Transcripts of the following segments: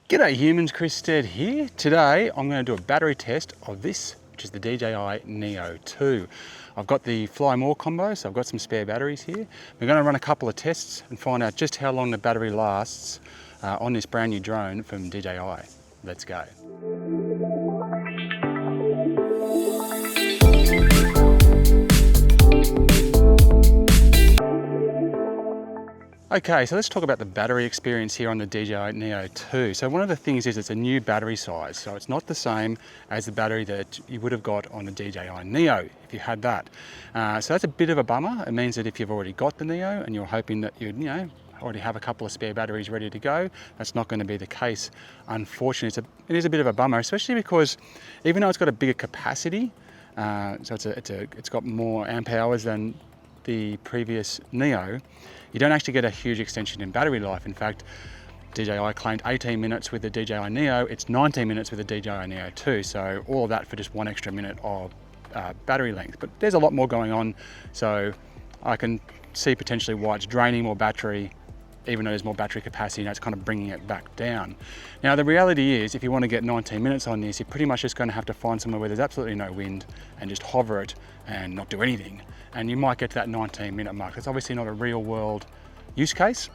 G'day humans, Chris Stead here. Today I'm going to do a battery test of this, which is the DJI Neo 2. I've got the Fly More combo, so I've got some spare batteries here. We're going to run a couple of tests and find out just how long the battery lasts on this brand new drone from DJI. Let's go. Okay, so let's talk about the battery experience here on the DJI Neo 2. So one of the things is it's a new battery size, so it's not the same as the battery that you would have got on the DJI Neo if you had that. So that's a bit of a bummer. It means that if you've already got the Neo and you're hoping that you'd, already have a couple of spare batteries ready to go, that's not going to be the case. Unfortunately, it is a bit of a bummer, especially because even though it's got a bigger capacity, so it's got more amp hours than the previous Neo, you don't actually get a huge extension in battery life. In fact, DJI claimed 18 minutes with the DJI Neo, it's 19 minutes with the DJI Neo 2, so all of that for just one extra minute of battery length. But there's a lot more going on, so I can see potentially why it's draining more battery, even though there's more battery capacity, and it's kind of bringing it back down. Now the reality is, if you want to get 19 minutes on this, you're pretty much just going to have to find somewhere where there's absolutely no wind and just hover it and not do anything. And you might get to that 19-minute mark. That's obviously not a real world use case.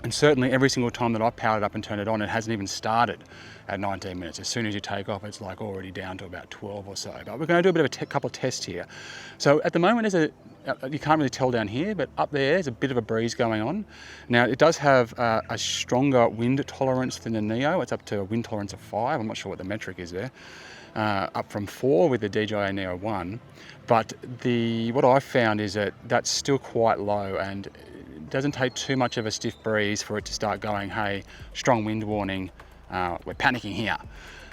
And certainly every single time that I powered it up and turned it on, it hasn't even started at 19 minutes. As soon as you take off, it's like already down to about 12 or so. But we're going to do a bit of a couple of tests here. So at the moment, you can't really tell down here, but up there's a bit of a breeze going on. Now it does have a stronger wind tolerance than the Neo. It's up to a wind tolerance of 5. I'm not sure what the metric is there. Up from 4 with the DJI Neo 1. But what I found is that that's still quite low, and it doesn't take too much of a stiff breeze for it to start going, hey, strong wind warning, we're panicking here.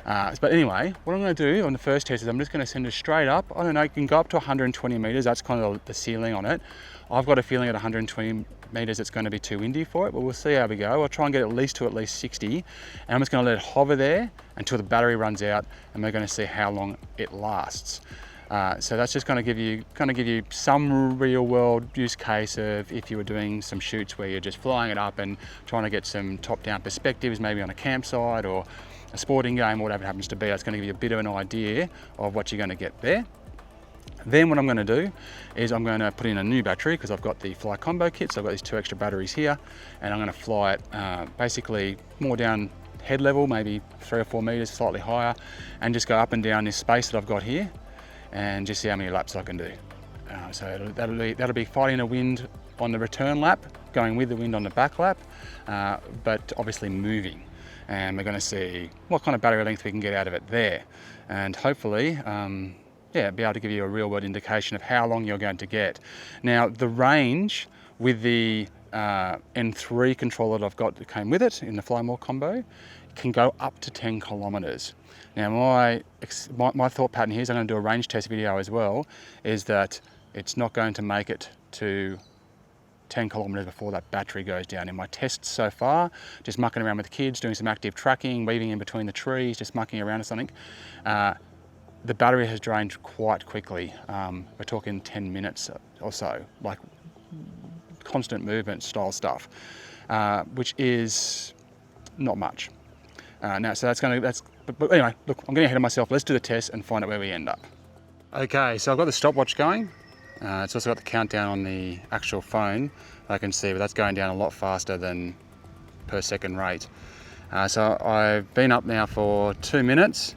But anyway, what I'm going to do on the first test is I'm just going to send it straight up. I don't know, it can go up to 120 meters. That's kind of the ceiling on it. I've got a feeling at 120 meters it's going to be too windy for it, but we'll see how we go. I'll try and get at least 60, and I'm just going to let it hover there until the battery runs out, and we're going to see how long it lasts. So that's just going to give you some real world use case of if you were doing some shoots where you're just flying it up and trying to get some top-down perspectives, maybe on a campsite or a sporting game, whatever it happens to be. That's going to give you a bit of an idea of what you're going to get there. Then what I'm going to do is I'm going to put in a new battery, because I've got the Fly Combo kit, so I've got these 2 extra batteries here, and I'm going to fly it basically more down head level, maybe 3 or 4 meters, slightly higher, and just go up and down this space that I've got here, and just see how many laps I can do. So that'll be fighting the wind on the return lap, going with the wind on the back lap, but obviously moving. And we're going to see what kind of battery length we can get out of it there, and hopefully be able to give you a real world indication of how long you're going to get. Now the range with the N3 controller that I've got that came with it in the Fly More combo can go up to 10 kilometers. Now my thought pattern here is I'm going to do a range test video as well, is that it's not going to make it to 10 kilometers before that battery goes down. In my tests so far, just mucking around with the kids, doing some active tracking, weaving in between the trees, just mucking around or something, the battery has drained quite quickly. We're talking 10 minutes or so, like constant movement style stuff, which is not much. But anyway, look, I'm getting ahead of myself. Let's do the test and find out where we end up. Okay, so I've got the stopwatch going. It's also got the countdown on the actual phone. I can see, but that's going down a lot faster than per second rate. So I've been up now for 2 minutes,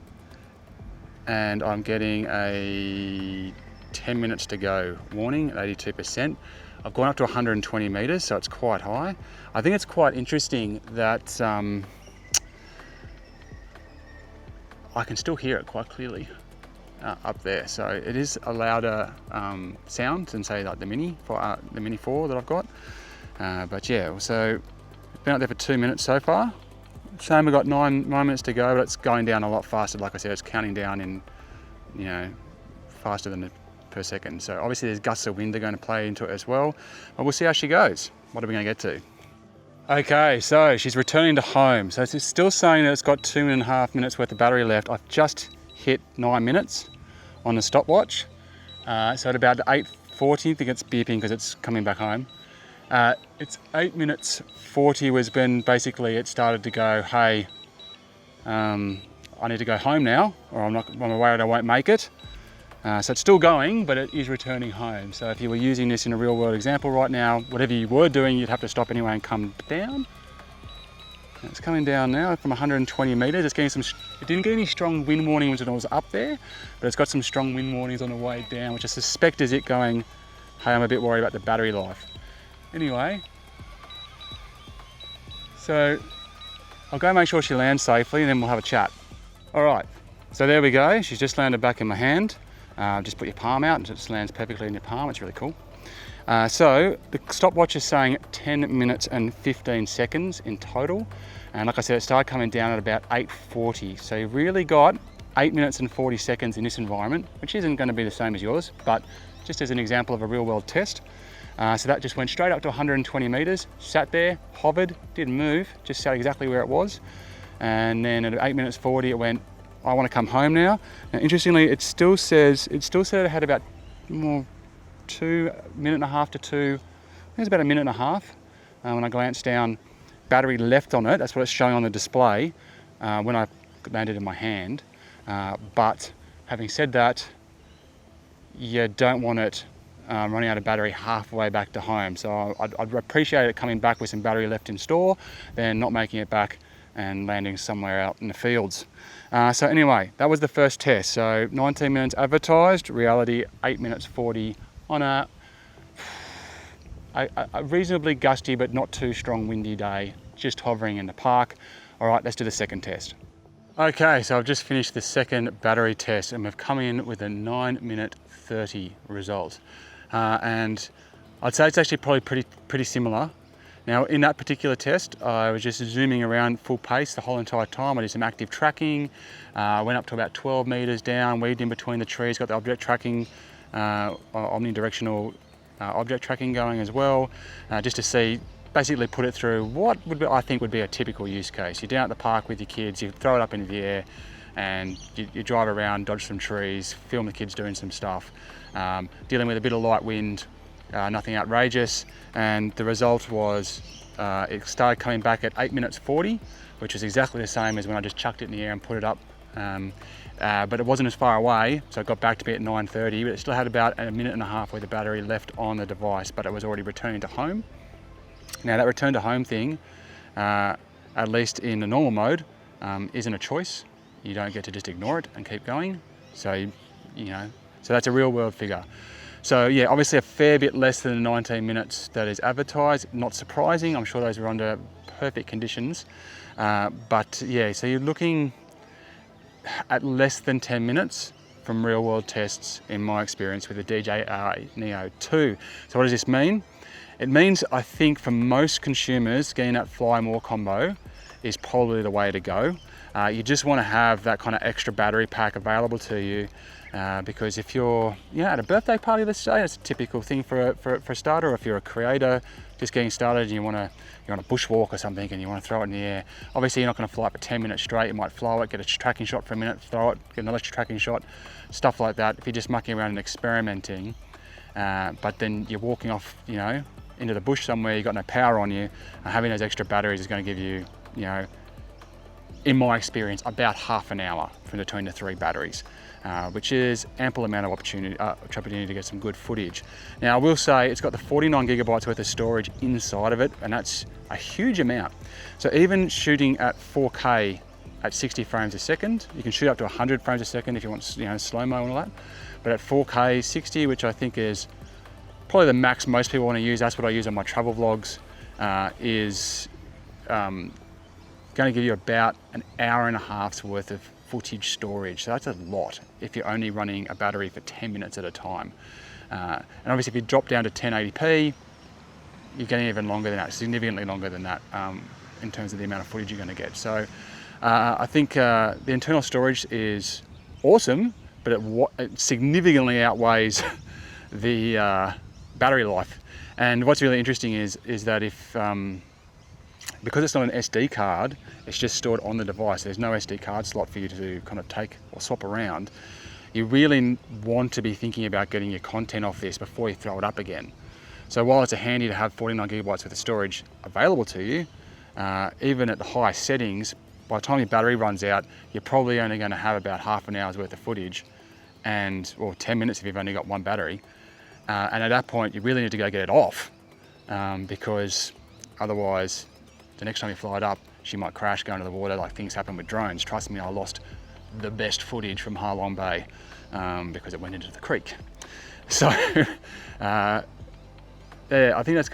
and I'm getting a 10 minutes to go warning at 82%. I've gone up to 120 meters, so it's quite high. I think it's quite interesting that I can still hear it quite clearly up there. So it is a louder sound than say like the Mini 4 that I've got. But yeah, so been up there for 2 minutes so far. Shame we've got 9 minutes to go, but it's going down a lot faster. Like I said, it's counting down in, faster than per second. So obviously there's gusts of wind that are going to play into it as well. But we'll see how she goes. What are we going to get to? Okay, so she's returning to home. So it's still saying that it's got 2.5 minutes worth of battery left. I've just hit 9 minutes on the stopwatch. So at about 8:40, I think it's beeping because it's coming back home. It's 8 minutes 40 was when basically it started to go, hey, I need to go home now, or I'm worried I won't make it. So it's still going, but it is returning home. So if you were using this in a real world example right now, whatever you were doing, you'd have to stop anyway and come down. And it's coming down now from 120 meters. It's getting it didn't get any strong wind warnings when it was up there, but it's got some strong wind warnings on the way down, which I suspect is it going, hey, I'm a bit worried about the battery life. Anyway, so I'll go make sure she lands safely and then we'll have a chat. All right, so there we go. She's just landed back in my hand. Just put your palm out and it just lands perfectly in your palm. It's really cool. So the stopwatch is saying 10 minutes and 15 seconds in total. And like I said, it started coming down at about 8:40. So you've really got 8 minutes and 40 seconds in this environment, which isn't going to be the same as yours, but just as an example of a real world test. So that just went straight up to 120 meters, sat there, hovered, didn't move, just sat exactly where it was. And then at 8 minutes 40, it went, I want to come home now. Now, interestingly, it still said it had about minute and a half to two. I think it's about a minute and a half. When I glanced down, battery left on it. That's what it's showing on the display when I landed in my hand. But having said that, you don't want it running out of battery halfway back to home. So I'd appreciate it coming back with some battery left in store, then not making it back and landing somewhere out in the fields. So anyway, that was the first test. So 19 minutes advertised, reality 8 minutes 40 on a reasonably gusty but not too strong windy day, just hovering in the park. All right, let's do the second test. Okay, so I've just finished the second battery test and we've come in with a 9 minute 30 result. And I'd say it's actually probably pretty similar. Now, in that particular test, I was just zooming around full pace the whole entire time. I did some active tracking, went up to about 12 meters down, weaved in between the trees, got the object tracking, omnidirectional object tracking going as well, just to see, basically put it through what I think would be a typical use case. You're down at the park with your kids, you throw it up into the air, and you drive around, dodge some trees, film the kids doing some stuff, dealing with a bit of light wind, nothing outrageous, and the result was it started coming back at 8 minutes 40, which is exactly the same as when I just chucked it in the air and put it up, but it wasn't as far away, so it got back to me at 9:30, but it still had about a minute and a half with the battery left on the device, but it was already returning to home. Now that return to home thing, at least in the normal mode, isn't a choice. You don't get to just ignore it and keep going, so so that's a real world figure. So yeah, obviously a fair bit less than the 19 minutes that is advertised. Not surprising, I'm sure those were under perfect conditions. But yeah, so you're looking at less than 10 minutes from real world tests in my experience with the DJI Neo 2. So what does this mean? It means, I think, for most consumers, getting that fly more combo is probably the way to go. You just want to have that kind of extra battery pack available to you, because if you're at a birthday party, let's say, it's a typical thing for a starter, or if you're a creator just getting started and you're on a bushwalk or something and you want to throw it in the air, obviously you're not going to fly it for 10 minutes straight. You might fly it, get a tracking shot for a minute, throw it, get another tracking shot, stuff like that. If you're just mucking around and experimenting, but then you're walking off into the bush somewhere, you've got no power on you, having those extra batteries is going to give you, in my experience, about half an hour from between the three batteries, which is ample amount of opportunity to get some good footage. Now, I will say it's got the 49 gigabytes worth of storage inside of it, and that's a huge amount. So even shooting at 4K at 60 frames a second, you can shoot up to 100 frames a second if you want, slow-mo and all that. But at 4K 60, which I think is probably the max most people want to use, that's what I use on my travel vlogs, is going to give you about an hour and a half's worth of footage storage. So that's a lot if you're only running a battery for 10 minutes at a time. And obviously if you drop down to 1080p, you're getting even longer than that, significantly longer than that, in terms of the amount of footage you're going to get. So I think the internal storage is awesome, but it significantly outweighs the battery life. And what's really interesting is that if because it's not an SD card, it's just stored on the device. There's no SD card slot for you to kind of take or swap around. You really want to be thinking about getting your content off this before you throw it up again. So while it's handy to have 49 gigabytes worth of storage available to you, even at the high settings, by the time your battery runs out, you're probably only going to have about half an hour's worth of footage, or 10 minutes if you've only got one battery. And at that point, you really need to go get it off, because otherwise, the next time you fly it up, she might crash, go into the water, like things happen with drones. Trust me, I lost the best footage from Ha Long Bay because it went into the creek. So, yeah, I think that's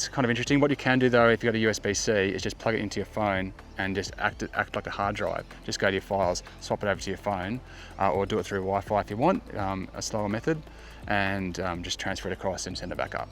kind of interesting. What you can do though, if you've got a USB-C, is just plug it into your phone and just act like a hard drive. Just go to your files, swap it over to your phone, or do it through Wi-Fi if you want, a slower method, and just transfer it across and send it back up.